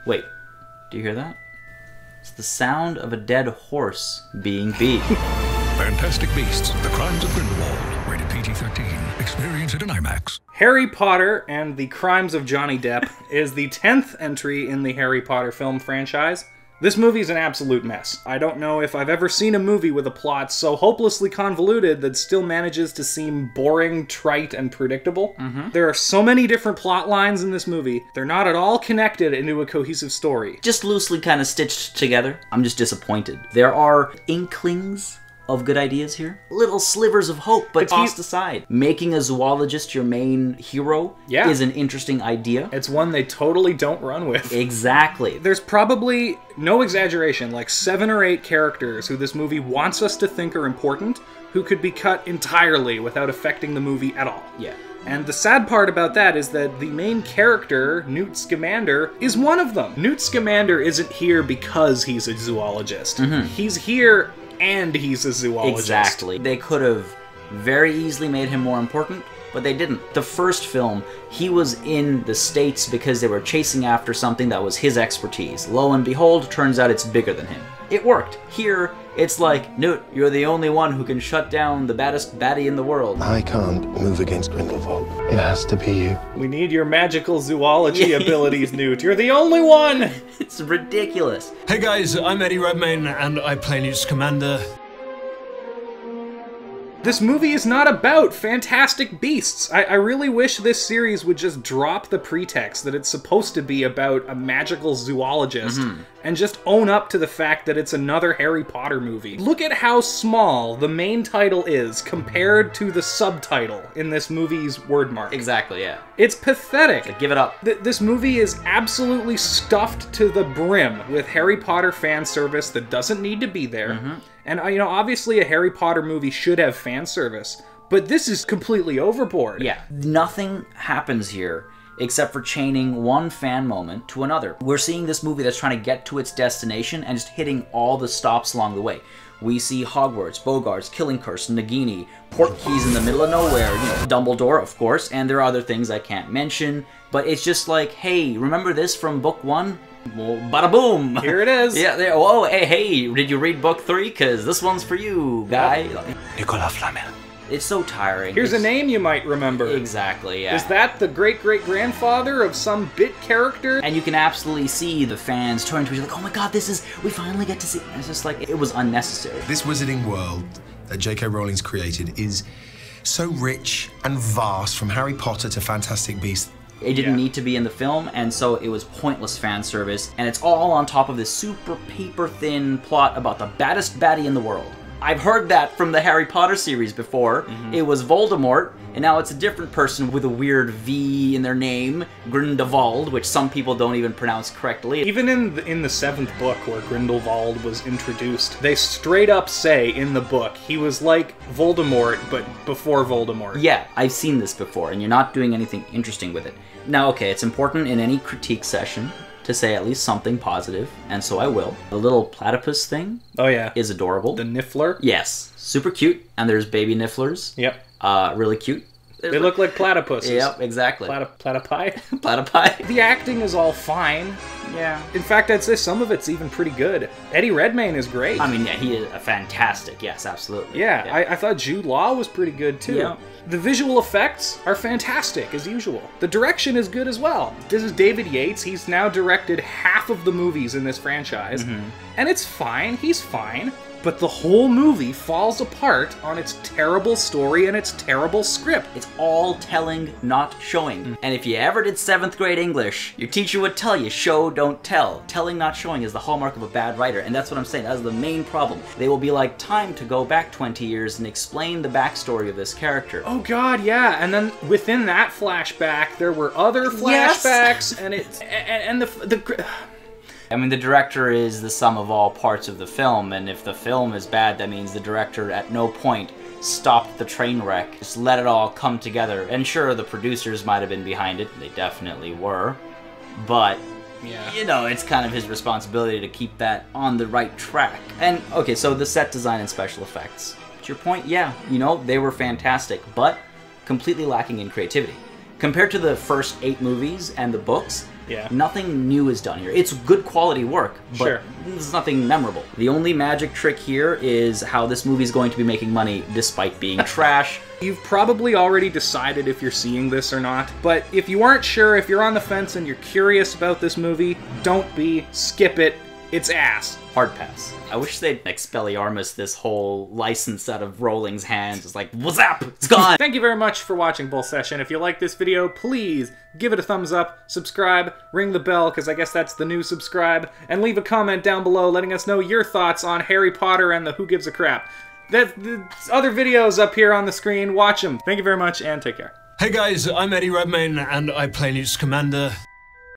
Wait, do you hear that? It's the sound of a dead horse being beat. Fantastic Beasts, The Crimes of Grindelwald, rated PG-13. Experience it in IMAX. Harry Potter and the Crimes of Johnny Depp is the 10th entry in the Harry Potter film franchise. This movie's an absolute mess. I don't know if I've ever seen a movie with a plot so hopelessly convoluted that still manages to seem boring, trite, and predictable. There are so many different plot lines in this movie. They're not at all connected into a cohesive story. Just loosely kind of stitched together. I'm just disappointed. There are inklings of good ideas here. Little slivers of hope, but tossed aside. Making a zoologist your main hero is an interesting idea. It's one they totally don't run with. Exactly. There's probably, no exaggeration, like 7 or 8 characters who this movie wants us to think are important, who could be cut entirely without affecting the movie at all. Yeah. And the sad part about that is that the main character, Newt Scamander, is one of them. Newt Scamander isn't here because he's a zoologist. He's here and he's a zoologist. Exactly. They could have very easily made him more important, but they didn't. The first film, he was in the States because they were chasing after something that was his expertise. Lo and behold, turns out it's bigger than him. It worked. Here, it's like, Newt, you're the only one who can shut down the baddest baddie in the world. I can't move against Grindelwald. It has to be you. We need your magical zoology abilities, Newt. You're the only one! It's ridiculous. Hey guys, I'm Eddie Redmayne, and I play Newt Scamander. This movie is not about fantastic beasts. I really wish this series would just drop the pretext that it's supposed to be about a magical zoologist and just own up to the fact that it's another Harry Potter movie. Look at how small the main title is compared to the subtitle in this movie's wordmark. Exactly, yeah. It's pathetic. Like, give it up. This movie is absolutely stuffed to the brim with Harry Potter fan service that doesn't need to be there. And, you know, obviously a Harry Potter movie should have fan service, but this is completely overboard. Yeah. Nothing happens here except for chaining one fan moment to another. We're seeing this movie that's trying to get to its destination and just hitting all the stops along the way. We see Hogwarts, Bogarts, Killing Curse, Nagini, Portkeys in the middle of nowhere, you know, Dumbledore, of course, and there are other things I can't mention, but it's just like, hey, remember this from book 1? Well, bada boom! Here it is! Yeah, there. Whoa, hey, did you read book 3? Because this one's for you, guy. Nicolas Flamel. It's so tiring. Here's a name you might remember. Exactly, yeah. Is that the great-great-grandfather of some bit character? And you can absolutely see the fans turning to each other like, oh my god, we finally get to see. And it's just like, it was unnecessary. This wizarding world that J.K. Rowling's created is so rich and vast, from Harry Potter to Fantastic Beasts. It didn't need to be in the film, and so it was pointless fan service, and it's all on top of this super paper-thin plot about the baddest baddie in the world. I've heard that from the Harry Potter series before. It was Voldemort, and now it's a different person with a weird V in their name, Grindelwald, which some people don't even pronounce correctly. Even in the 7th book where Grindelwald was introduced, they straight up say in the book he was like Voldemort, but before Voldemort. Yeah, I've seen this before, and you're not doing anything interesting with it. Now, okay, it's important in any critique session to say at least something positive, and so I will. The little platypus thing is adorable. The Niffler? Yes. Super cute, and there's baby Nifflers. Yep. Really cute. They look like platypuses. Yep, exactly. Platypi? Platypi. The acting is all fine. Yeah. In fact, I'd say some of it's even pretty good. Eddie Redmayne is great. I mean, yeah, he is a fantastic. Yes, absolutely. Yeah. I thought Jude Law was pretty good, too. Yeah. The visual effects are fantastic, as usual. The direction is good as well. This is David Yates. He's now directed half of the movies in this franchise. And it's fine. He's fine. But the whole movie falls apart on its terrible story and its terrible script. It's all telling, not showing. And if you ever did 7th grade English, your teacher would tell you, show, don't tell. Telling, not showing is the hallmark of a bad writer, and that's what I'm saying. That's the main problem. They will be like, time to go back 20 years and explain the backstory of this character. Oh god, yeah. And then within that flashback, there were other flashbacks, and it's... And the I mean, the director is the sum of all parts of the film, and if the film is bad, that means the director at no point stopped the train wreck. Just let it all come together. And sure, the producers might have been behind it. They definitely were. But, you know, it's kind of his responsibility to keep that on the right track. And, okay, so the set design and special effects. To your point, yeah, you know, they were fantastic, but completely lacking in creativity. Compared to the first 8 movies and the books, Yeah. Nothing new is done here. It's good quality work, but Sure. there's nothing memorable. The only magic trick here is how this movie is going to be making money despite being trash. You've probably already decided if you're seeing this or not, but if you aren't sure, if you're on the fence and you're curious about this movie, don't be. Skip it. It's ass. Hard pass. I wish they'd Expelliarmus this whole license out of Rowling's hands. It's like, what's up? It's gone! Thank you very much for watching Bull Session. If you like this video, please give it a thumbs up, subscribe, ring the bell, because I guess that's the new subscribe, and leave a comment down below letting us know your thoughts on Harry Potter and the Who Gives a Crap. There's other videos up here on the screen. Watch them. Thank you very much, and take care. Hey guys, I'm Redmayne and I play Scamander.